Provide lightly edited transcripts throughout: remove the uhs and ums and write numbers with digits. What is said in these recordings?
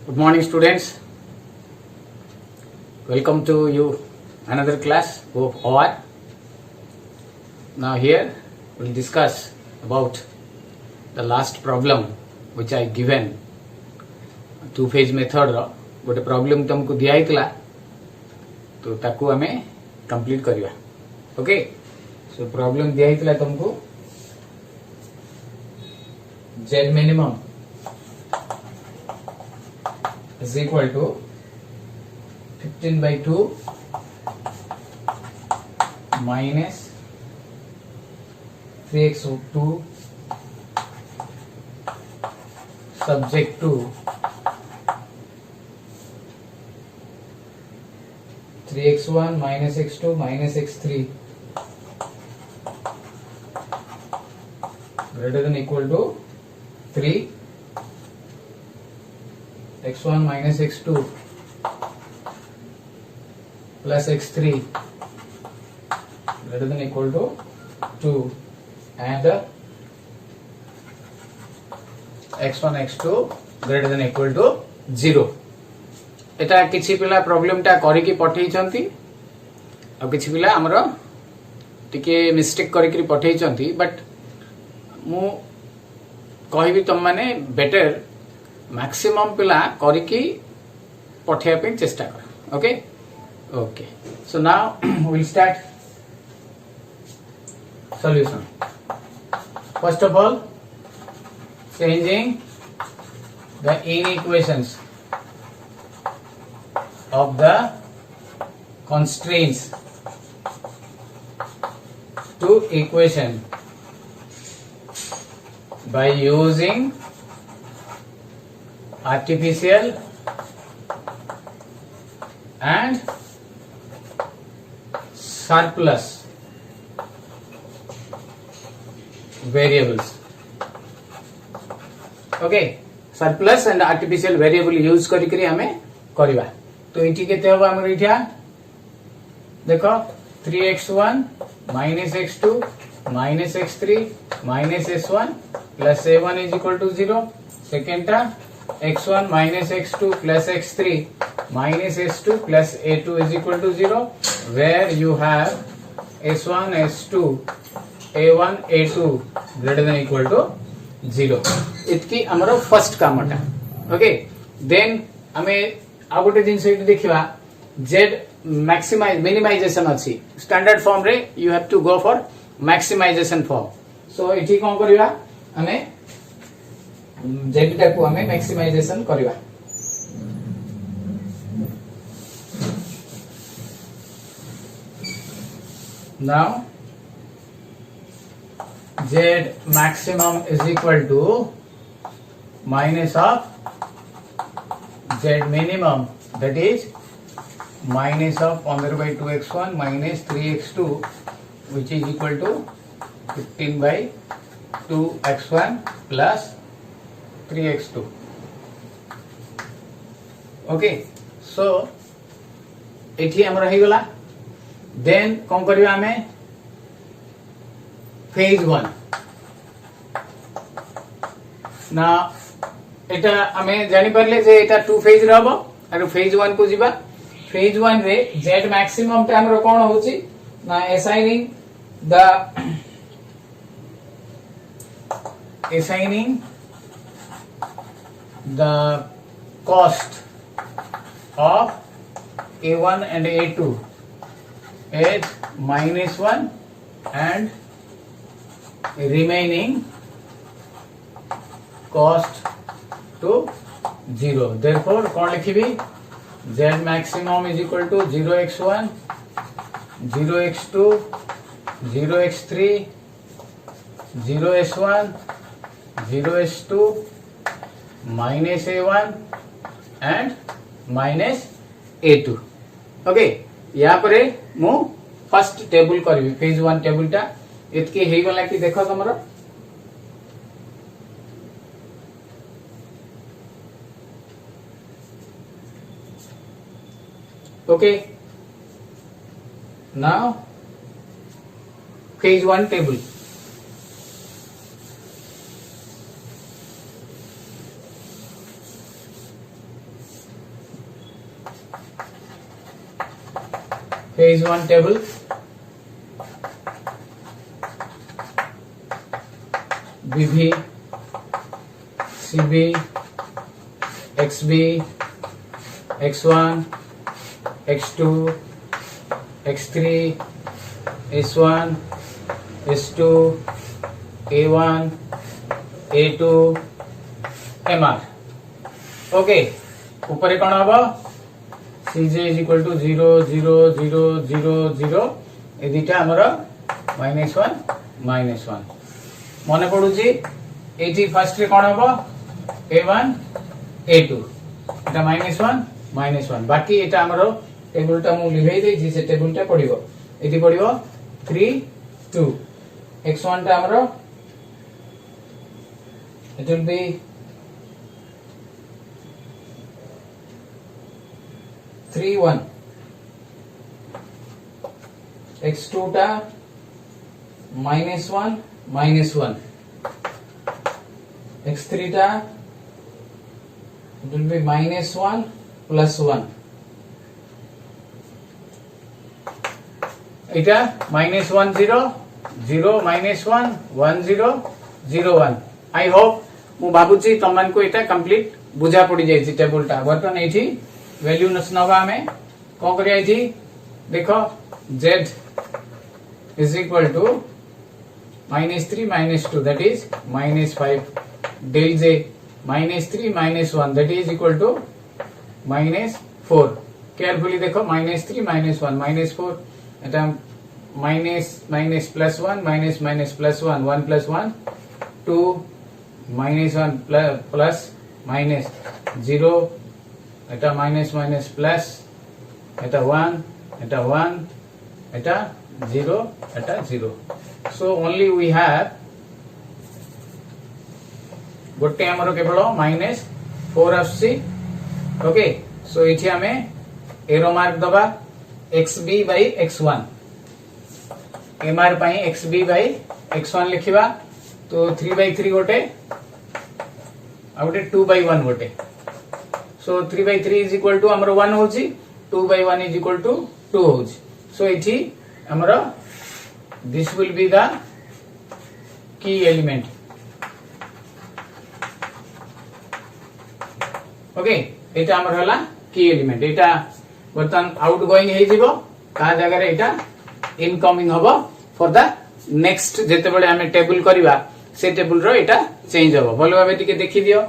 Good morning, students. Welcome to you another class of OR. Now here we'll discuss about the last problem which I given two phase method रो गोटे problem तुमको दिया हितला तो ताकू हमें complete करिया. Okay, so problem दिया हितला तुमको z minimum is equal to 15/2 minus 3x2 subject to 3x1 minus x2 minus x3 greater than equal to 3 x1 minus x2 plus x3 greater than equal to 2 and x1 x2 greater than equal to 0. एटा किछि पिला problem टा करि की पठेइ छंती आ किछि पिला हमरो टिके mistake करि की पठेइ छंती बट मु कहबी तुम माने बेटर मैक्सिमम पिला करि की पठेया पे चेष्टा कर. Okay okay, so now we will start solution. First of all, changing the inequations of the constraints to equation by using artificial and surplus variables. Okay, surplus and artificial variable use करी हमें करवा. तो इठी केते होबा हमर इठा देखो 3x1 minus x2 minus x3 minus s1 plus a1 is equal to 0. Second टा x1 minus x2 plus x3 minus s2 plus a2 is equal to 0, where you have s1 s2 a1 a2 greater than equal to 0. इतकी हमरो first कामटा. Okay, then हमें आ गोटे जिंस इट देखिबा z maximize minimization अछि स्टैंडर्ड फॉर्म रे you have to go for maximization form. So इठी कोन करबा हमें z टा को हमें मैक्सिमाइजेशन करबा. Now z maximum is equal to minus of z minimum, that is minus of 15/2x1 minus 3x2 which is equal to 15/2x1 plus 3x2. okay, so एठी हमर रही गला. देन कोन करबा हमें फेज 1 ना एटा हमें जानि परले जे एटा टू फेज रहबो और फेज 1 को जिबा. फेज 1 रे z मैक्सिमम पे हमरो कोन होची ना assigning the cost of a1 and a2 is -1 and remaining cost to 0. therefore कौन लिखिबी z maximum is equal to 0x1 0x2 0x3 0s1 0s2 minus a1 and minus a2. Okay, या परे मु first table करबी phase 1 table टा इतके हे गला कि देखो तमरो okay. Now phase 1 table. phase 1 table, BV, CB, XB, X1, X2, X3, S1, S2, A1, A2, MR. Okay ऊपर कौन हम CJ इज इक्वल टू 0 0 0 0 0 ए दुटा आमर -1 -1 मन पड़ुची एटी फर्स्ट रे कौन हम A1 A2 एटा -1 -1 बाकी एटा आमर टेबल टा मु लिखै देछि से टेबल टा पड़िबो एटी पड़िबो 3 2 x1 टा आमर it will be 3 1 x2 टा -1 -1 x3 टा it will be -1 +1 এটা -1 0 0 -1 1 0 0 1 आई होप मु बाबूजी तमन को एटा कंप्लीट बुझा पड़ी जाई टेबल टा बर्तन एठी वैल्यू नसनवा हमें कोन करिया एठी देखो z is equal to -3 -2 that is -5 del j -3 -1 that is equal to -4 carefully देखो -3 -1 -4 एटा minus minus +1 minus minus +1 1 + 1 2 -1 plus minus 0 Etah minus minus plus iota 1 Etah 1 Etah 0 Etah 0 so only we have गोटे हमरो केवल -4 आसी okay so इठी हमें arrow mark दबा xb by x1 mr pi xb by x1 लिखिबा तो 3/3 गोटे आ गोटे 2/1 गोटे सो 3/3 इज इक्वल टू हमर 1 होची 2/1 इज इक्वल टू 2 होची सो इठी हमर this will be the key element okay एटा हमर हला की एलिमेंट एटा बर्तन आउट गोइंग हे जिवो का जगह रे एटा इनकमिंग हबो फॉर द नेक्स्ट जेते बळे हमें टेबल करबा से टेबल रो एटा चेंज हबो बोलो भाबे टिके देखि दियो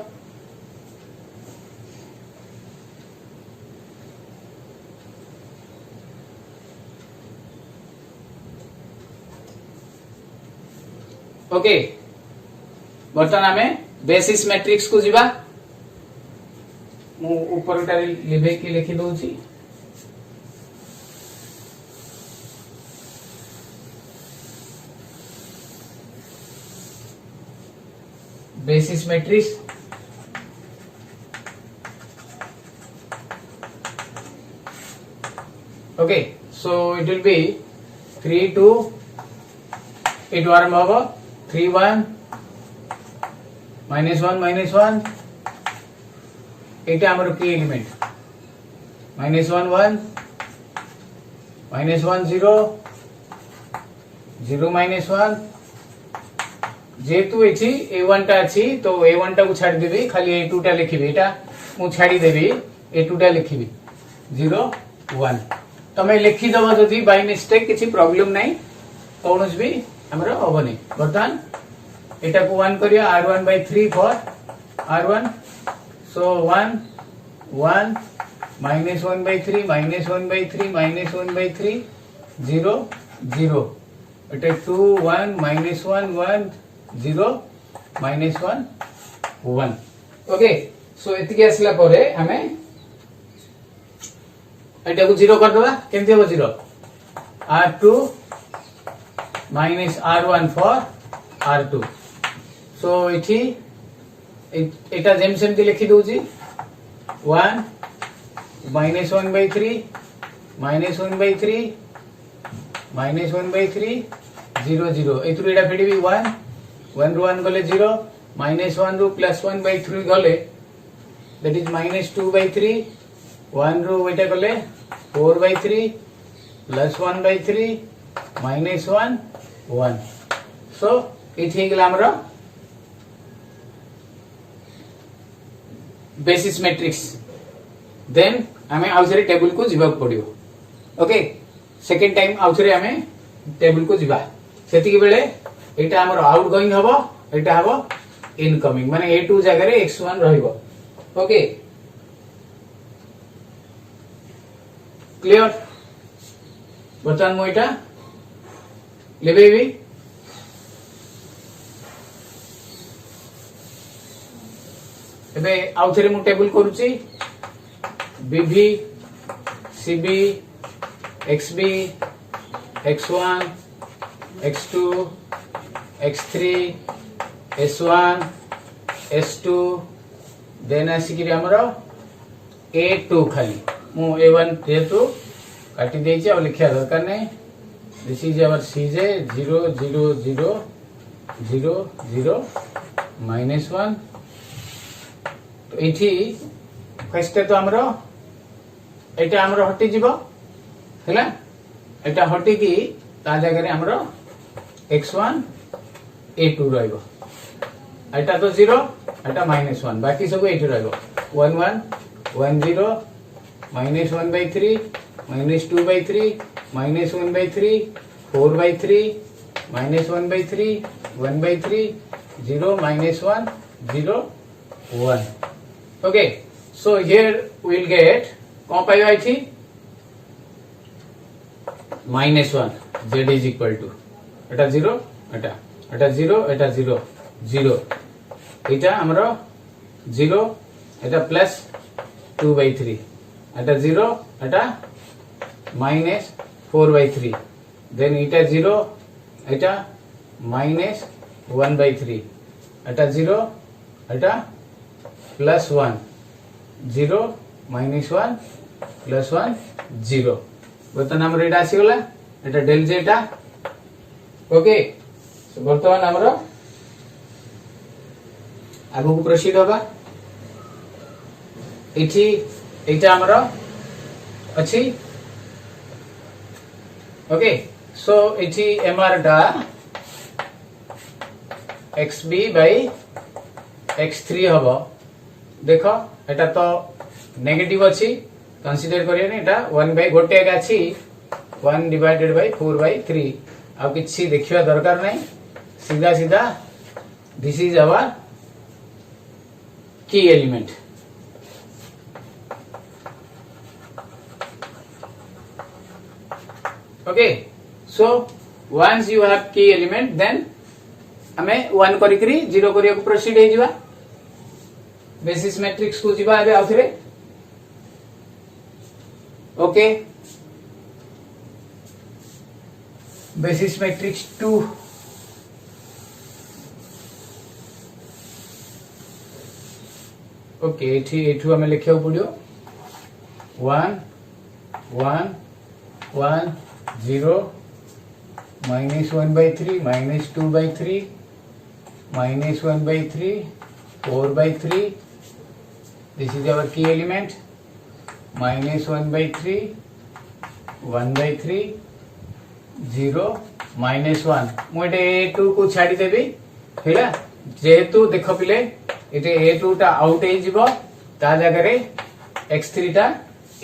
ओके बर्तन हमें बेसिस मैट्रिक्स को जीवा मु ऊपर टा लिखे की लिखि दोची basis matrix okay so it will be 3 2 it warm over 3 1 -1 एटा हमर की एलिमेंट -1 1 -1 0 0 -1 जेतु एठी a1 टा अछि तो a1 टा को छाड़ देबी खाली a2 टा लिखिबी एटा मु छाड़ी देबी a2 टा लिखिबी 0 1 तमे लिखि दबो जदी बाय मिस्टेक किछि प्रॉब्लम नै कोनस भी हमरो होबनी बर्तन एटा को 1 करिया r1/3 for r1 so 1 1 -1/3 -1/3 -1/3 0 0 Etah 2 1 -1 1 0 -1 1 okay so एतिके असला परे हमें एटा को 0 कर दबा केमति हो 0 r2 -r1 for r2 so इठी Etah GeM सेमति लिखि दोजी 1 -1/3 -1/3 -1/3 0 0 एतु एटा फेडीबी 1 1 ru 1 गले 0 -1 ru +1/3 गले दैट इज -2/3 1 ru एटा गले 4/3 प्लस 1 by 3 माइनस 1 1 सो ये गला हमर बेसिस मैट्रिक्स देन आमे आउथरे टेबल को जीवा पड़ियो ओके सेकंड टाइम आउथरे आमे टेबल को जीवा सेति के बेले एटा हमर आउट गोइंग हबो एटा हबो इनकमिंग माने A2 जगह रे x1 रहइबो ओके क्लियर बर्तमान मु एटा लेबेबी एबे आउथरे मु टेबल करूची बीबी CB XB x1 x2 x3 s1 s2 then आसिक हमरो A2 खाली मु A1 जेतु काटी देछि और लिखिया दरकार नै दिस इज आवर CJ 0 0 0 0 0 -1 तो एठी फर्स्ट तो हमरो एटा हमरो हटि जीवो हैला एटा हटि की ता जगह रे हमरो x1 A2 रहइबो एटा तो 0 एटा -1 बाकी सब एठी रहइबो 1 1 1 0 -1 by 3 -2 by 3 -1 by 3 4 by 3 -1 by 3 1 by 3 0 -1 0 1 okay so here we will get कौन पाइबा इथि -1 z is equal to एटा 0 एटा 0 एटा 0 0 एटा हमरो 0 एटा plus 2 by 3 Etah 0 Etah minus 4 by 3 then Etah 0 Etah minus 1 by 3 Etah 0 Etah plus 1 0 minus 1 plus 1 0 बर्तमान हमर एटा आसी गला एटा del जेटा okay so बर्तमान हमर आगु को प्रोसीड होगा एठी एटा हमर अछि ओके सो एठी एमआर डा xb by x3 हबो देखो एटा तो नेगेटिव अछि कंसीडर करियो ने एटा 1 by गोटे एक अछि 1 divided by 4 by 3 आ किछि देखिवा दरकार नै सीधा सीधा this is our key element okay so once you have key element then हमें 1 करिकरी 0 करिया को प्रोसीड हे जिवा बेसिस मैट्रिक्स को जिवा एबे आउथरे ओके बेसिस मैट्रिक्स 2 ओके एठू हमें लिखिया पड़ियो 1 1 1 0 -1 by 3 -2 by 3 -1 by 3 4 by 3 this is our key element -1 by 3 1 by 3 0 -1 मोटे A2 को छाड़ी देबी हैला जेहेतु देखो पिले एटे A2 टा आउट हे जिवो ता जगह रे x3 टा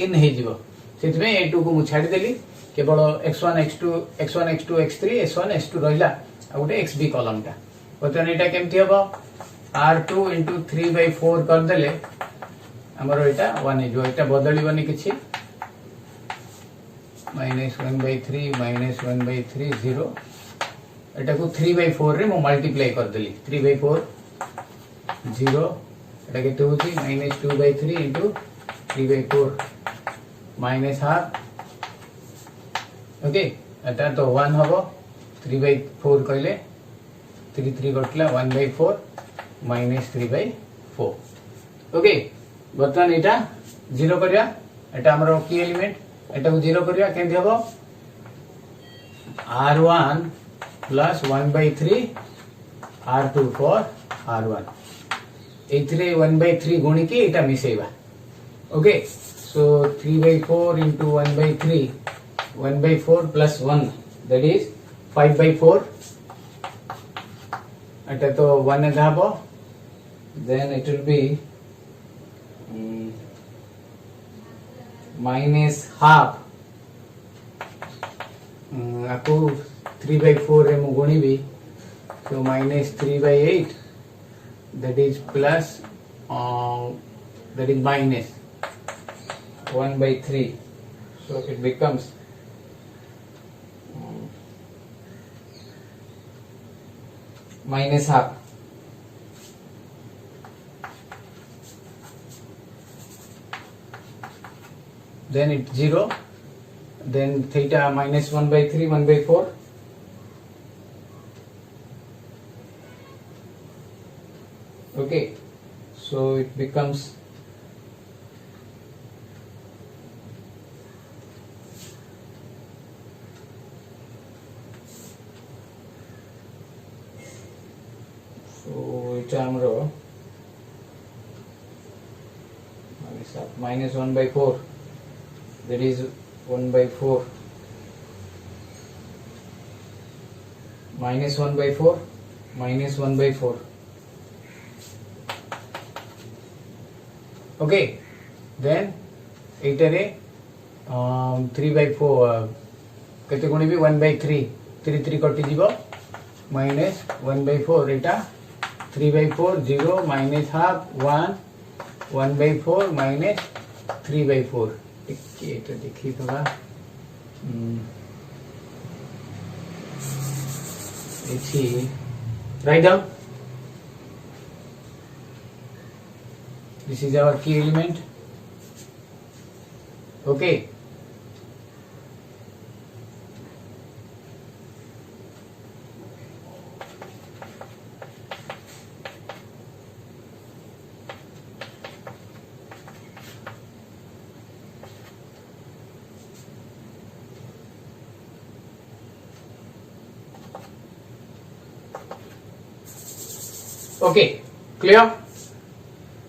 इन हे जिवो सेति में A2 को मु छाड़ी देली केवल x1 x2 x1 x2 x3 s1 s2 रहिला आ गोटे xb कॉलम टा बतन एटा केमथि हबो r2 into 3 by 4 कर देले हमरो एटा 1 हे जो एटा बदली बनी किछि -1 by 3 -1 by 3 0 एटा को 3 by 4 रे मु मल्टीप्लाई कर देली 3 by 4 0 एटा केते होची -2 by 3 into 3 by 4 minus half okay एटा तो 1 हबो 3 by 4 कहले 3 3 कटला 1 by 4 minus 3 by 4 ओके बर्तमान एटा 0 करिया एटा हमरो की एलिमेंट एटा को 0 करिया केमथि हबो r1 plus 1 by 3 r2 for r1 एथरे 1 by 3 गुणी की एटा मिसेबा okay so 3 by 4 into 1 by 3 1/4 plus 1, that is 5/4. এটা তো 1 এ যাব, then it will be minus half. आपको 3/4 रे मु गुणिबी, so minus 3/8, that is plus that is minus 1/3, so it becomes minus half. Then it's 0, then theta minus 1/3, 1/4. Okay, so it becomes এটা আমরা minus 1/4, that is 1/4 minus 1/4 minus 1/4. Okay, then এইটারে 3/4 কেতে গুণিবি 1/3, 3 3 কটি দিব, minus 1/4, এটা 3/4, 0 minus half 1, 1/4 minus 3/4. टिके এটা দেখি তোরা এটি write down. This is our key element. Okay, okay, clear.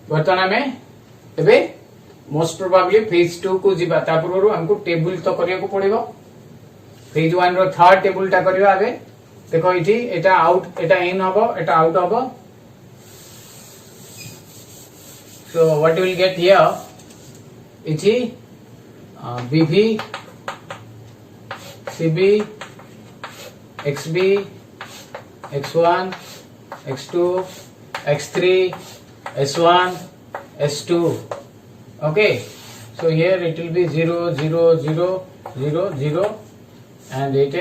बर्तमान आमे एबे मोस्ट प्रोबेबली फेज 2 को जिबा, ता पूर्व हमको टेबल तो करिया को पड़िबो. फेज 1 रो थर्ड टेबल टा करियो आबे. देखो इठी एटा आउट, एटा इन हबो, एटा आउट हबो. So what will get here, इठी BB CB XB x1 x2 x3 S1 S2. Okay, so here it will be 0 0 0 0 0 and it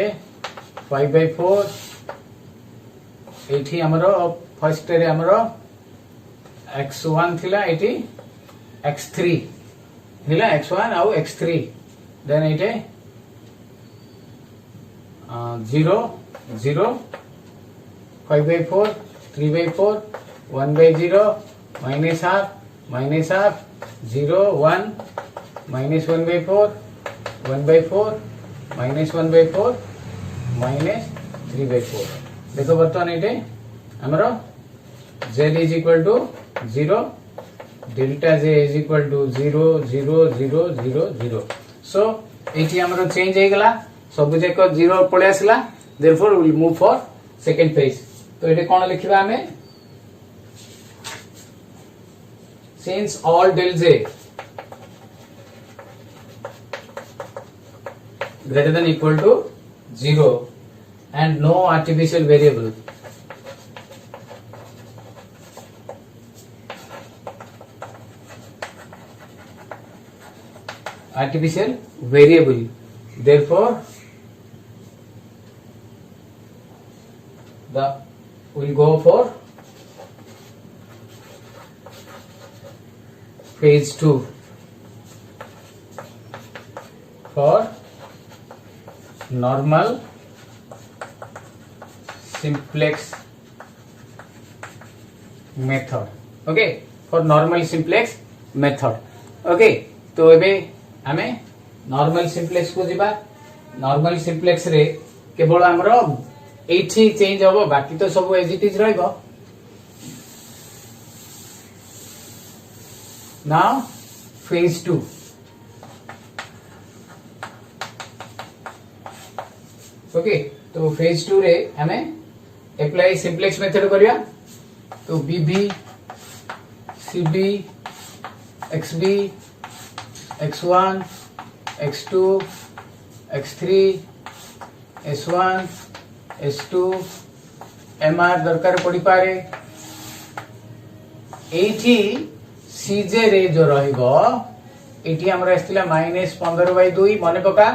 5/4. एठी हमरो फर्स्ट रे हमरो x1 थिला, एठी x3 थिला, x1 आउ x3, then it 0 0 5/4 3/4 1/0 minus half 0 1 minus 1/4 1/4 minus 1/4 minus 3/4. देखो बर्तमान ये हमारा z is equal to 0, delta j is equal to 0 0 0 0 0. so एठी हमारा चेंज हो गला, सब जाक 0 पळे आसला, therefore we will move for second phase. तो ये कोन लिखिबा हमें, since all del j greater than equal to 0 and no artificial variable, therefore the will go for phase 2 for normal simplex method. Okay, for normal simplex method. Okay, तो एबे हमें normal simplex को जिबा. normal simplex रे केवल हमरो एठी change होबो, बाकी तो सब एज इट इज रहइबो. Now phase 2. ओके तो फेज 2 रे हमें अप्लाई सिंपलेक्स मेथड करिया तो बीबी CB XB x1 x2 x3 s1 s2 mr दरकार पड़ी पारे एठी सीजे रे जो रहिबो एठी हमरा आस्तिला -15/2 मने पका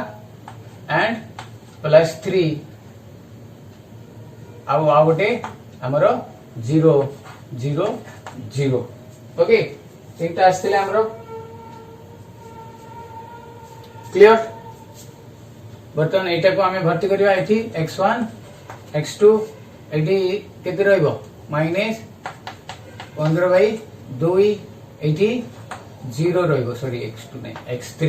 एंड +3 आउ गोटे हमरो 0 0 0 ओके तीनटा आस्तिला हमरो क्लियर बर्तन एटा को हमें भर्ती करिया एठी x1 x2 एठी केते रहइबो -15/2 एठी 0 रहइबो सॉरी x2 नै x3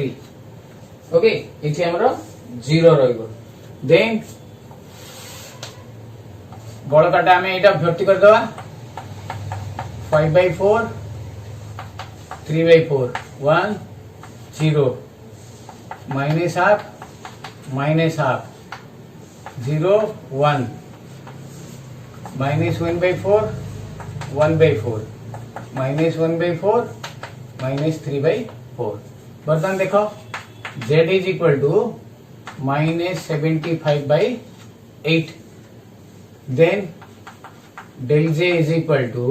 ओके एठी हमरो 0 रहइबो देन बळकाटा हमें एटा भर्ती कर दवा 5/4 3/4 1 0 -half -half 0 1 -1/4 1/4 -1/4 -3/4 बर्तन देखो z is equal to -75/8 then del j is equal to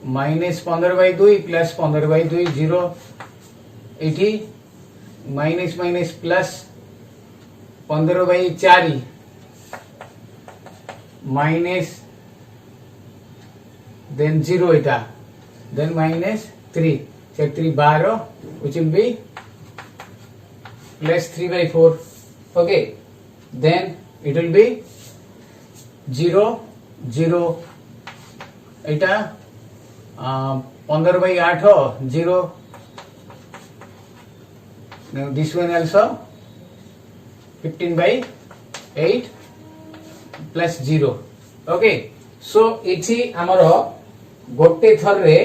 -15/2 plus 15/2 0 eighty minus minus plus 15/4 minus then 0 eta then -3 so 3 12 which will be plus 3/4 okay then it will be 0 0 इटा 15/8 0 now this one also 15/8 plus 0 okay so इछि हमरो गोटे थर रे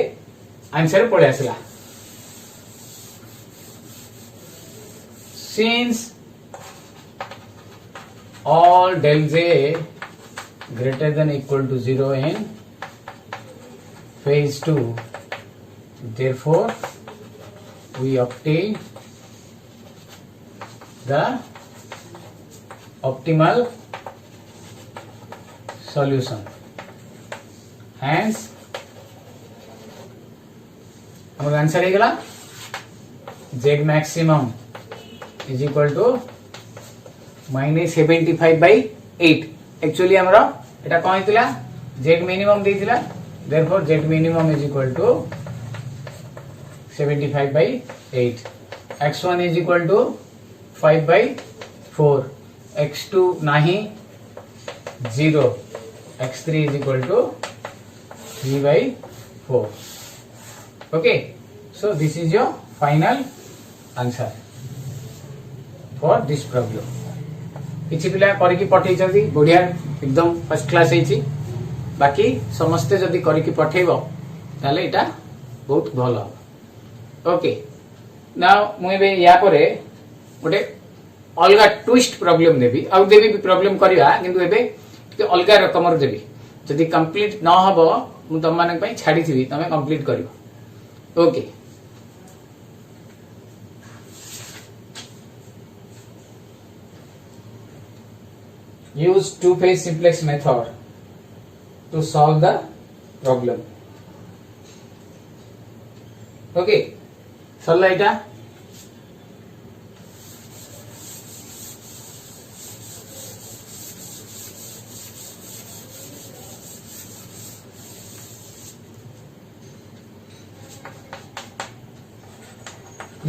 answer पड़े आसला since all del j greater than equal to 0 in phase 2 therefore we obtain the optimal solution hence our answer है z maximum is equal to -75/8 actually हमरा एटा कोन हितला z minimum देथिला therefore z minimum is equal to 75/8 x1 is equal to 5/4 x2 नहीं 0 x3 is equal to 3/4 okay so this is your final answer for this problem किछि पिला करिकि पठेइछथि बढ़िया एकदम first class हेछि बाकी समस्ते जदी करिकि पठेइबो ताले एटा बहुत भलो ओके नाउ मुबे या परे गोटे अलगा ट्विस्ट प्रॉब्लम देबी आ देबी भी प्रॉब्लम करिया किंतु एबे अलगा रकमर देबी जदि कंप्लीट न हबो मु तम मानक पई छाडी थिबी तमे कंप्लीट करियो okay use two phase simplex method to solve the problem okay Sarla Etah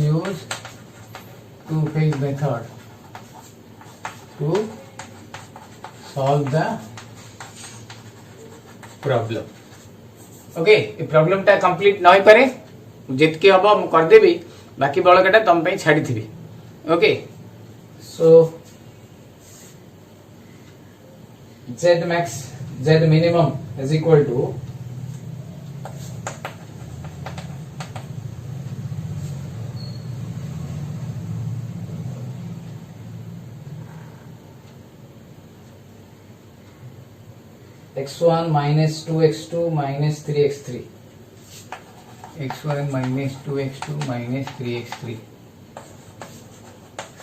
use two phase method to solve the problem okay ये प्रॉब्लम टा कंप्लीट न होई पारे जितके हबो हम कर देबी बाकी बळकटा तम पई छाडी थिबी okay so z max z minimum is equal to x1 minus 2x2 minus 3x3, x1 minus 2x2 minus 3x3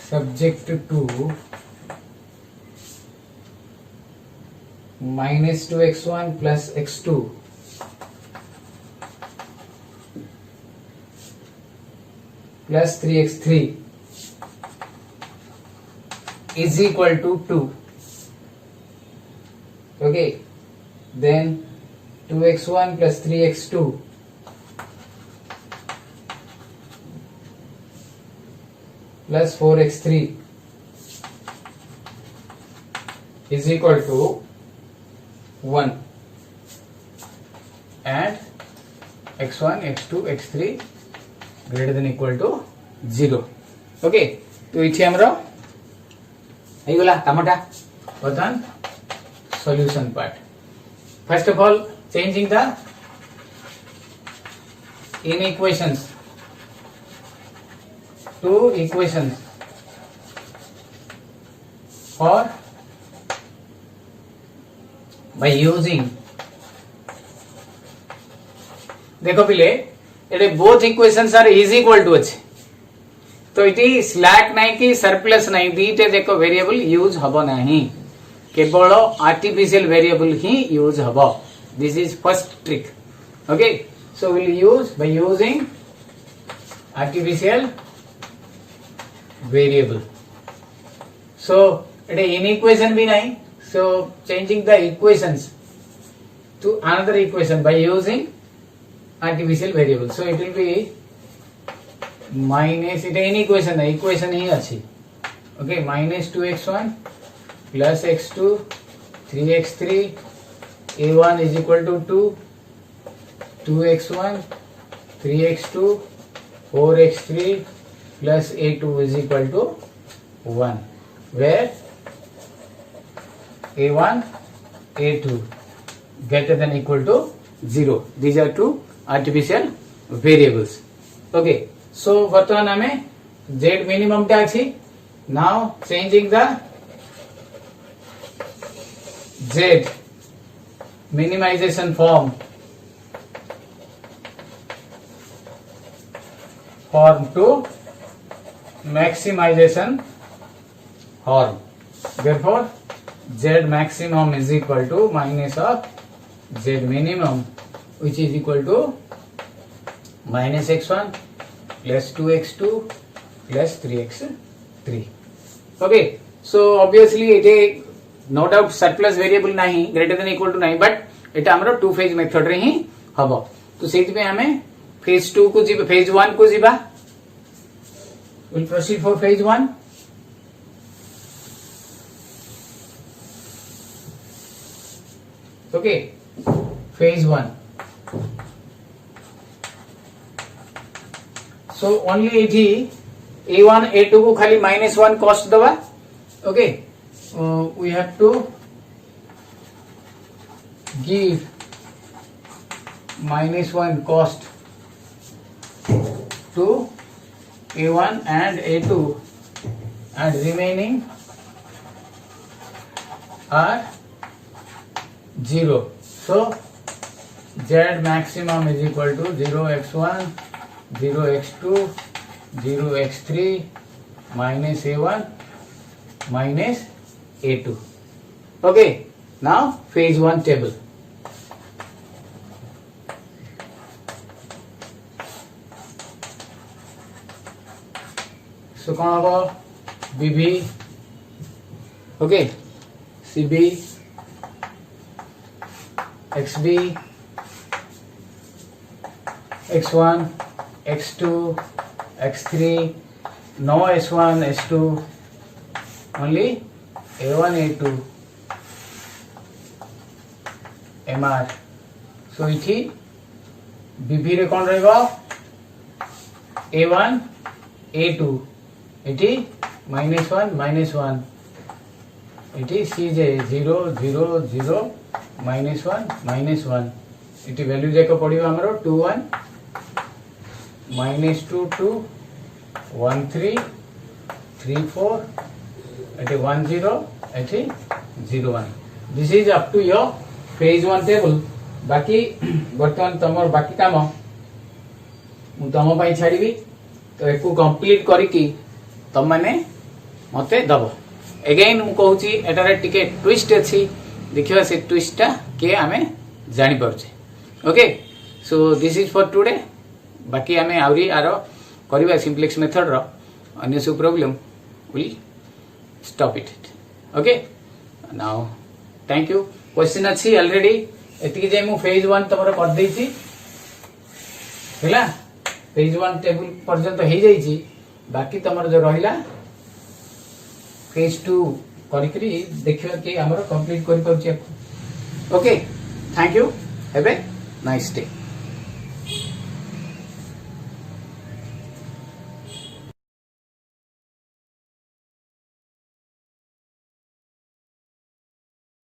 subject to minus 2x1 plus x2 plus 3x3 is equal to 2. Okay, then 2x1 plus 3x2 plus 4x3 is equal to 1, and x1, x2, x3 greater than equal to 0. Okay, तो इठी हमरो हे गला कामटा बर्तन solution part. First of all, changing the inequations to equations or by using, देखो पिले एटे both equations are is equal to अच्छे, तो इटी slack नहीं कि surplus नहीं, दीटे देखो variable use हबो नहीं, केवल artificial variable ही use हबो. This is first trick. Okay, so we'll use by using artificial variable. So it is inequation भी नहीं, so changing the equations to another equation by using artificial variable. So it will be minus, it is inequation है, equation ही अच्छी. Okay, minus 2x1 plus x2 3x3 a1 is equal to 2, 2x1 3x2 4x3 plus a2 is equal to 1, where a1 a2 greater than equal to 0. These are two artificial variables. Okay, so वर्तमान हमें z minimum टा अछि. Now changing the z minimization form to maximization form. Therefore, z maximum is equal to minus of z minimum, which is equal to minus x1 plus 2x2 plus 3x3. Okay, so obviously it is no doubt surplus variable नहीं, greater than equal to नहीं, but এটা আমরা two phase method रे ही हबो. तो सेति पे हमें फेज 2 को जीवा, फेज 1 को जीवा. We'll proceed for phase 1. Okay, phase 1. So only it a1 a2 को खाली -1 cost दवा. Okay, we have to give -1 cost to a1 and a2, and remaining are 0. So z maximum is equal to 0x1 0x2 0x3 minus a1 minus a2. Okay, now phase 1 table. So कौन होगा BB, okay, CB, XB, X1, X2, X3, no S1, S2, only A1, A2, MR. So इठी BB रे कौन रहेगा A1, A2, इठी -1 -1, इठी CJ 0 0 0 -1 -1, इठी value जाको पड़िबा हमरो 2 1 -2 2 1 3 3 4, इठी 1 0, इठी 0 1. This is up to your phase 1 table बाकी वर्तमान तमर बाकी काम मु तम पई छाड़ीबी तो एको कंप्लीट करिकी तम माने मते दबो अगेन मु कहूची एटारे टिके ट्विस्ट अछि देखिबा से ट्विस्टटा के आमे जानि परछे okay so this is for today बाकी आमे आउरी आरो करिबा सिंप्लेक्स मेथड रो अन्य सब problem will stop it okay now thank you question अछि ऑलरेडी एतिकी जे मु फेज 1 तमरो कर देछि हैला फेज 1 टेबल पर्यंत हे जाई छी बाकी तमरो जो रहिला फेज 2 करिकरी देखिबा के हमरो कंप्लीट करि परछि okay thank you have a nice day